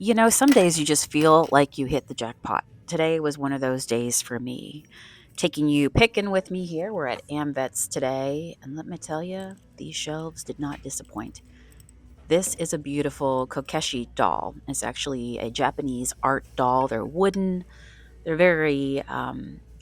Some days you just feel like you hit the jackpot. Today was one of those days for me. Taking you picking with me here. We're at AMVETS today, and let me tell you, these shelves did not disappoint. This is a beautiful Kokeshi doll. It's actually a Japanese art doll. They're wooden. They're very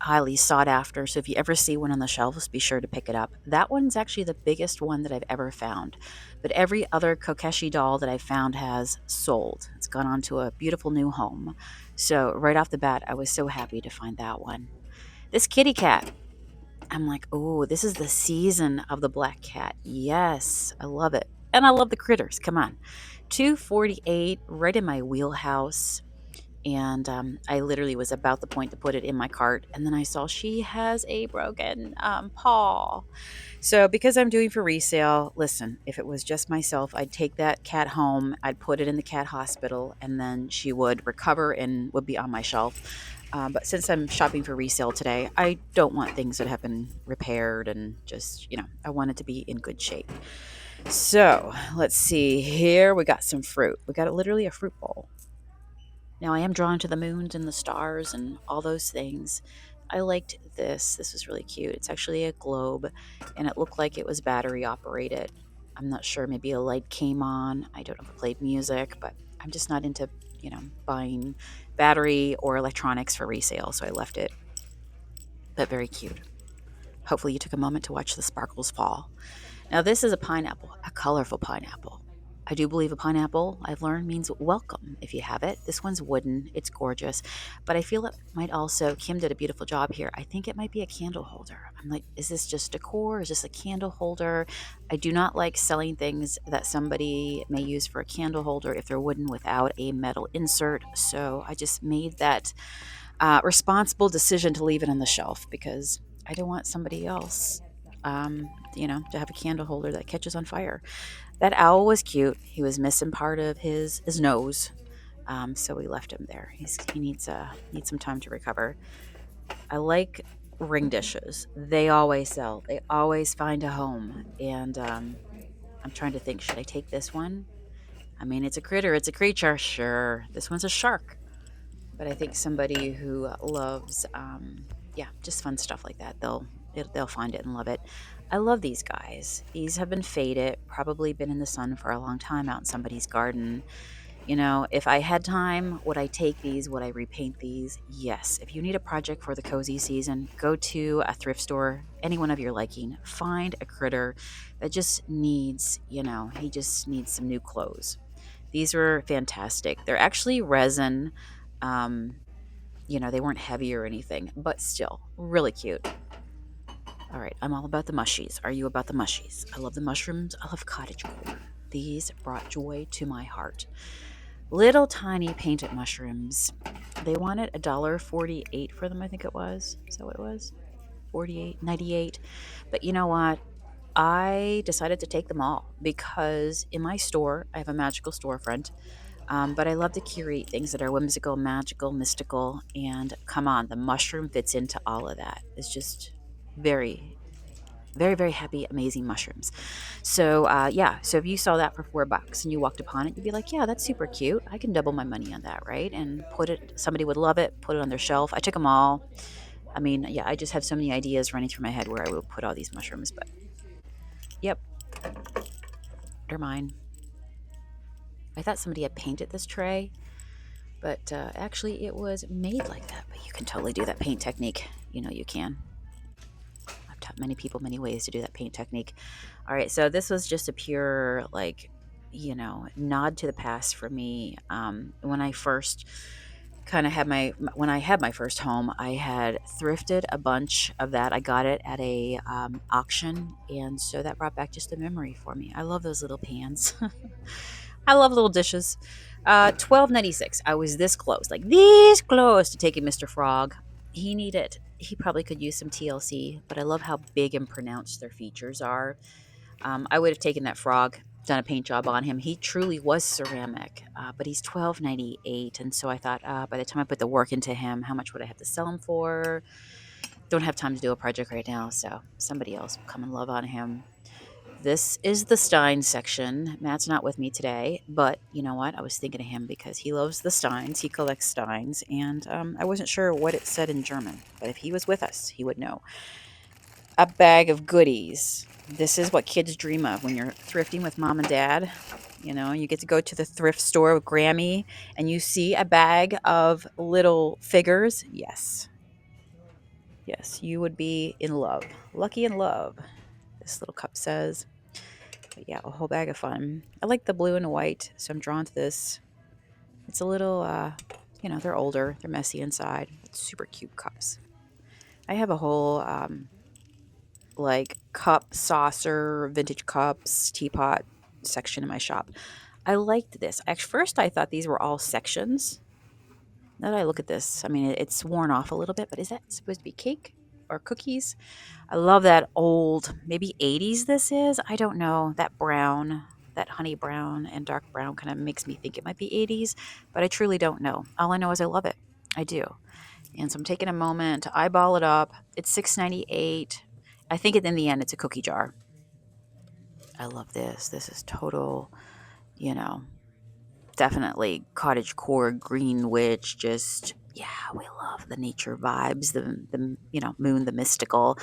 highly sought after. So if you ever see one on the shelves, be sure to pick it up. That one's actually the biggest one that I've ever found. But every other Kokeshi doll that I've found has sold. It's gone on to a beautiful new home. So right off the bat, I was so happy to find that one. This kitty cat. I'm like, oh, this is the season of the black cat. Yes, I love it. And I love the critters. Come on. 248, right in my wheelhouse. And I literally was about the point to put it in my cart, and then I saw she has a broken paw. So because I'm doing for resale, listen, if it was just myself, I'd take that cat home, I'd put it in the cat hospital, and then she would recover and would be on my shelf. But since I'm shopping for resale today, I don't want things that have been repaired and just, I want it to be in good shape. So let's see here. We got some fruit. We got literally a fruit bowl. Now, I am drawn to the moons and the stars and all those things. I liked this. This was really cute. It's actually a globe, and it looked like it was battery operated. I'm not sure. Maybe a light came on. I don't know if it played music, but I'm just not into, buying battery or electronics for resale, so I left it. But very cute. Hopefully, you took a moment to watch the sparkles fall. Now, this is a pineapple, a colorful pineapple. I do believe a pineapple, I've learned, means welcome if you have it. This one's wooden, it's gorgeous, but I feel it might also, Kim did a beautiful job here. I think it might be a candle holder. I'm like, is this just decor? Is this a candle holder? I do not like selling things that somebody may use for a candle holder if they're wooden without a metal insert. So I just made that responsible decision to leave it on the shelf because I don't want somebody else, to have a candle holder that catches on fire. That owl was cute. He was missing part of his nose, so we left him there. He needs some time to recover. I like ring dishes. They always sell. They always find a home. And I'm trying to think. Should I take this one? I mean, it's a critter. It's a creature. Sure. This one's a shark. But I think somebody who loves, yeah, just fun stuff like that, they'll find it and love it. I love these guys. These have been faded, probably been in the sun for a long time out in somebody's garden. If I had time, would I take these? Would I repaint these? Yes. If you need a project for the cozy season, go to a thrift store, any one of your liking. Find a critter that just needs, he just needs some new clothes. These were fantastic. They're actually resin. Um, they weren't heavy or anything, but still really cute. All right, I'm all about the mushies. Are you about the mushies? I love the mushrooms. I love cottage core. These brought joy to my heart. Little tiny painted mushrooms. They wanted $1.48 for them, I think it was. Is that what it was? 48.98. But you know what? I decided to take them all because in my store, I have a magical storefront. But I love to curate things that are whimsical, magical, mystical, and come on, the mushroom fits into all of that. It's just very, very, very happy, amazing mushrooms. So yeah, so if you saw that for $4 and you walked upon it, you'd be like, yeah, that's super cute. I can double my money on that, right? And somebody would love it, put it on their shelf. I took them all. I mean, yeah, I just have so many ideas running through my head where I would put all these mushrooms, but yep, they're mine. I thought somebody had painted this tray, but actually it was made like that. But you can totally do that paint technique. You can. I've taught many people many ways to do that paint technique. All right, so this was just a pure, like, nod to the past for me. When I first kind of had when I had my first home, I had thrifted a bunch of that. I got it at a auction, and so that brought back just a memory for me. I love those little pans. I love little dishes. 12.96. I was this close, like this close to taking Mr. Frog. He probably could use some TLC, but I love how big and pronounced their features are. I would have taken that frog, done a paint job on him. He truly was ceramic, but he's 12.98, and so I thought, by the time I put the work into him, how much would I have to sell him for? Don't have time to do a project right now, so somebody else will come and love on him. This is the Stein section. Matt's not with me today, but you know what? I was thinking of him because he loves the Steins. He collects Steins, and I wasn't sure what it said in German, but if he was with us, he would know. A bag of goodies. This is what kids dream of when you're thrifting with mom and dad. You know, you get to go to the thrift store with Grammy and you see a bag of little figures. Yes, yes, you would be in love. Lucky in love, this little cup says. But yeah, a whole bag of fun. I like the blue and white, so I'm drawn to this. It's a little, they're older, they're messy inside. It's super cute cups. I have a whole, like cup, saucer, vintage cups, teapot section in my shop. I liked this. At first, I thought these were all sections. Now that I look at this, I mean, it's worn off a little bit, but is that supposed to be cake or cookies? I love that old, maybe 80s this is. I don't know. That brown, that honey brown and dark brown kind of makes me think it might be 80s, but I truly don't know. All I know is I love it. I do. And so I'm taking a moment to eyeball it up. It's $6.98. I think in the end it's a cookie jar. I love this. This is total, you know, definitely cottage-core Greenwich. Just yeah, we love the nature vibes, the moon, the mystical.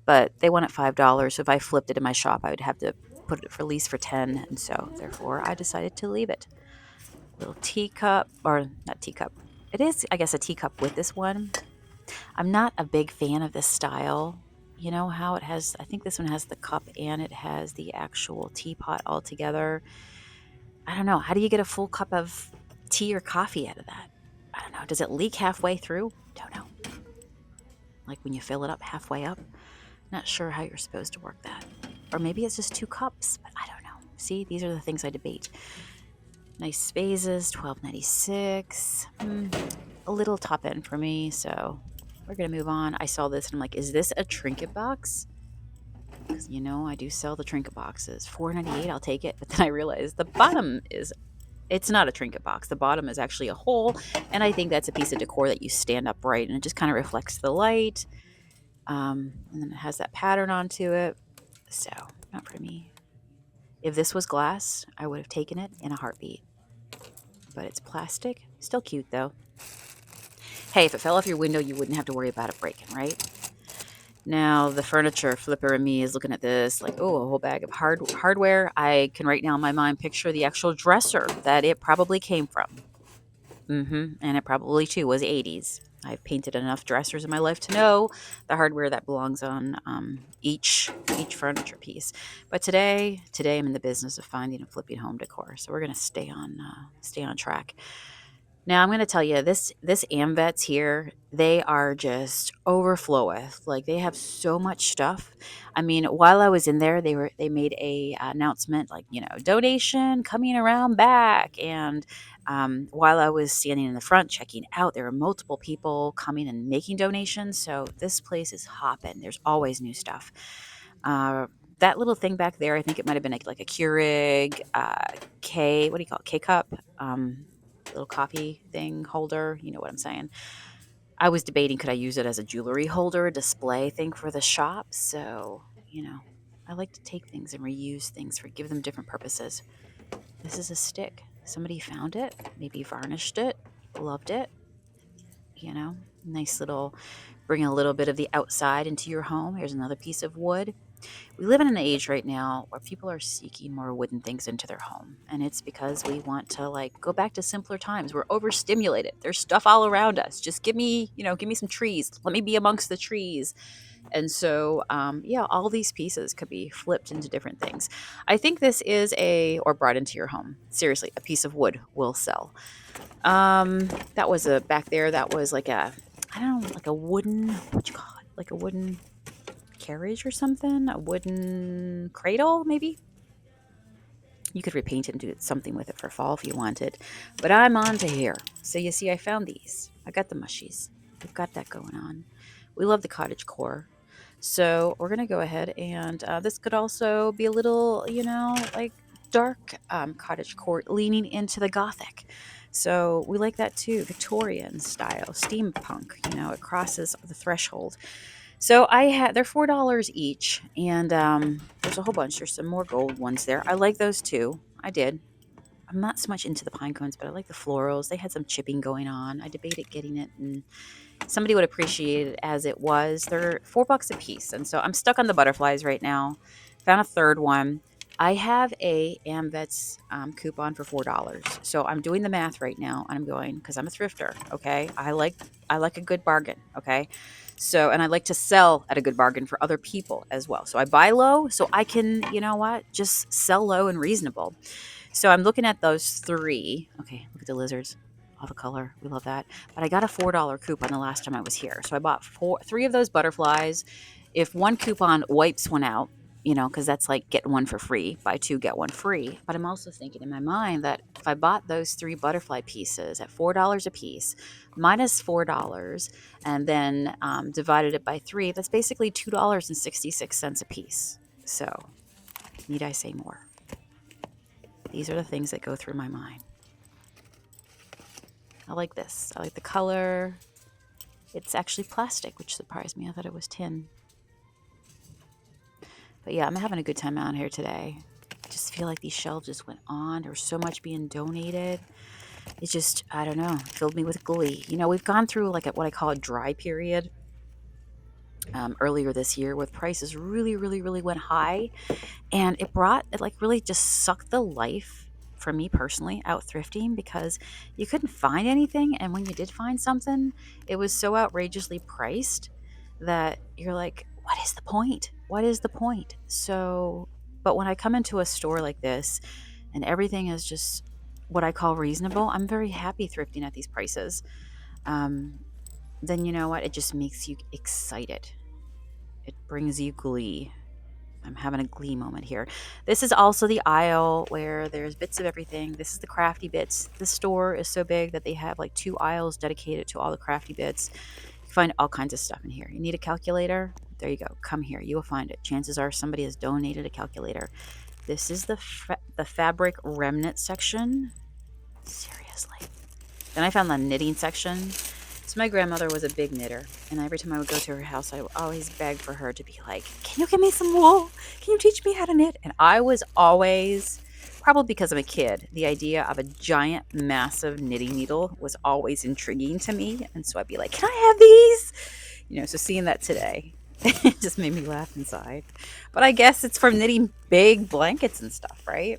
But they want it $5. So if I flipped it in my shop, I would have to put it for lease for 10, and so therefore I decided to leave it. Little teacup, or not teacup. It is, I guess, a teacup with this one. I'm not a big fan of this style. You know how it has, I think this one has the cup and it has the actual teapot all together. I don't know. How do you get a full cup of tea or coffee out of that? I don't know. Does it leak halfway through? Don't know. Like when you fill it up halfway up? Not sure how you're supposed to work that. Or maybe it's just 2 cups, but I don't know. See, these are the things I debate. Nice vases, $12.96. A little top end for me, so we're going to move on. I saw this and I'm like, is this a trinket box? Because, I do sell the trinket boxes. $4.98, I'll take it. But then I realized the bottom is, it's not a trinket box. The bottom is actually a hole. And I think that's a piece of decor that you stand upright and it just kind of reflects the light. And then it has that pattern onto it. So, not for me. If this was glass, I would have taken it in a heartbeat. But it's plastic. Still cute, though. Hey, if it fell off your window, you wouldn't have to worry about it breaking, right? Now, the furniture flipper in me is looking at this like, oh, a whole bag of hardware. I can right now in my mind picture the actual dresser that it probably came from. And it probably, too, was 80s. I've painted enough dressers in my life to know the hardware that belongs on each furniture piece. But today I'm in the business of finding and flipping home decor, so we're gonna stay on track. Now I'm going to tell you this AMVETS here, they are just overflow with. Like they have so much stuff. I mean, while I was in there, they made a announcement like, donation coming around back. And while I was standing in the front checking out, there were multiple people coming and making donations. So this place is hopping. There's always new stuff. That little thing back there, I think it might have been like a Keurig K. What do you call it? K cup. Little coffee thing holder. You know what I'm saying? I was debating could I use it as a jewelry holder, a display thing for the shop. So, I like to take things and reuse things give them different purposes. This is a stick. Somebody found it, maybe varnished it, loved it. Nice little, bring a little bit of the outside into your home. Here's another piece of wood. We live in an age right now where people are seeking more wooden things into their home. And it's because we want to go back to simpler times. We're overstimulated. There's stuff all around us. Just give me some trees. Let me be amongst the trees. And so, all these pieces could be flipped into different things. I think this is or brought into your home. Seriously, a piece of wood will sell. That was back there. That was like I don't know, like a wooden, what you call it? Like a wooden carriage or something, a wooden cradle maybe. You could repaint it and do something with it for fall if you wanted, but I'm on to here. So you see, I found these. I got the mushies. We've got that going on. We love the cottage core, so we're gonna go ahead and this could also be a little like dark cottage core leaning into the gothic. So we like that too, Victorian style, steampunk. It crosses the threshold. So I had they're $4 each, and there's a whole bunch. There's some more gold ones there. I like those too. I did. I'm not so much into the pine cones, but I like the florals. They had some chipping going on. I debated getting it, and somebody would appreciate it as it was. They're $4 a piece, and so I'm stuck on the butterflies right now. Found a third one. I have a AMVETS coupon for $4, so I'm doing the math right now. And I'm going because I'm a thrifter. Okay, I like a good bargain. Okay, so and I like to sell at a good bargain for other people as well. So I buy low, so I can, you know what, just sell low and reasonable. So I'm looking at those three. Okay, look at the lizards. All the color. We love that. But I got a $4 coupon the last time I was here. So I bought three of those butterflies. If one coupon wipes one out, because that's like get one for free, buy two, get one free. But I'm also thinking in my mind that if I bought those three butterfly pieces at $4 a piece, minus $4, and then divided it by three, that's basically $2.66 a piece. So, need I say more? These are the things that go through my mind. I like this. I like the color. It's actually plastic, which surprised me. I thought it was tin. But yeah, I'm having a good time out here today. I just feel like these shelves just went on. There was so much being donated. It just, I don't know, filled me with glee. We've gone through like what I call a dry period earlier this year where prices really, really, really went high. And it like really just sucked the life for me personally out thrifting because you couldn't find anything. And when you did find something, it was so outrageously priced that you're like, what is the point? What is the point? So, but when I come into a store like this and everything is just what I call reasonable, I'm very happy thrifting at these prices. Um, then you know what? It just makes you excited. It brings you glee. I'm having a glee moment here. This is also the aisle where there's bits of everything. This is the crafty bits. The store is so big that they have like two aisles dedicated to all the crafty bits. You find all kinds of stuff in here. You need a calculator? There you go. Come here. You will find it. Chances are somebody has donated a calculator. This is the fabric remnant section. Seriously. Then I found the knitting section. So my grandmother was a big knitter, and every time I would go to her house, I would always beg for her to be like, "Can you give me some wool? Can you teach me how to knit?" And I was always, probably because I'm a kid, the idea of a giant, massive knitting needle was always intriguing to me, and so I'd be like, "Can I have these?" So seeing that today, it just made me laugh inside. But I guess it's from knitting big blankets and stuff, right?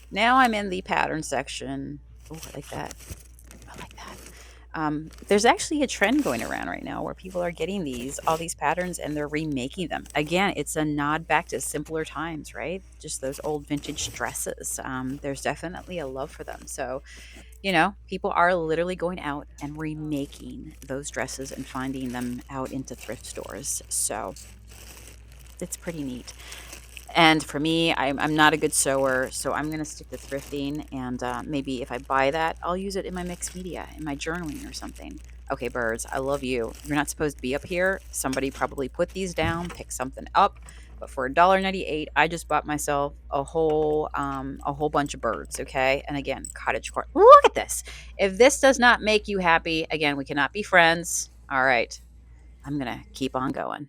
Now I'm in the pattern section. Oh, I like that. I like that. There's actually a trend going around right now where people are getting all these patterns and they're remaking them. Again, it's a nod back to simpler times, right? Just those old vintage dresses. There's definitely a love for them. So, people are literally going out and remaking those dresses and finding them out into thrift stores. So it's pretty neat. And for me, I'm not a good sewer, so I'm going to stick to thrifting. And maybe if I buy that, I'll use it in my mixed media, in my journaling or something. Okay, birds, I love you. You're not supposed to be up here. Somebody probably put these down, pick something up. But for $1.98, I just bought myself a whole bunch of birds. Okay, and again, cottage core. Look at this. If this does not make you happy, again, we cannot be friends. All right, I'm gonna keep on going.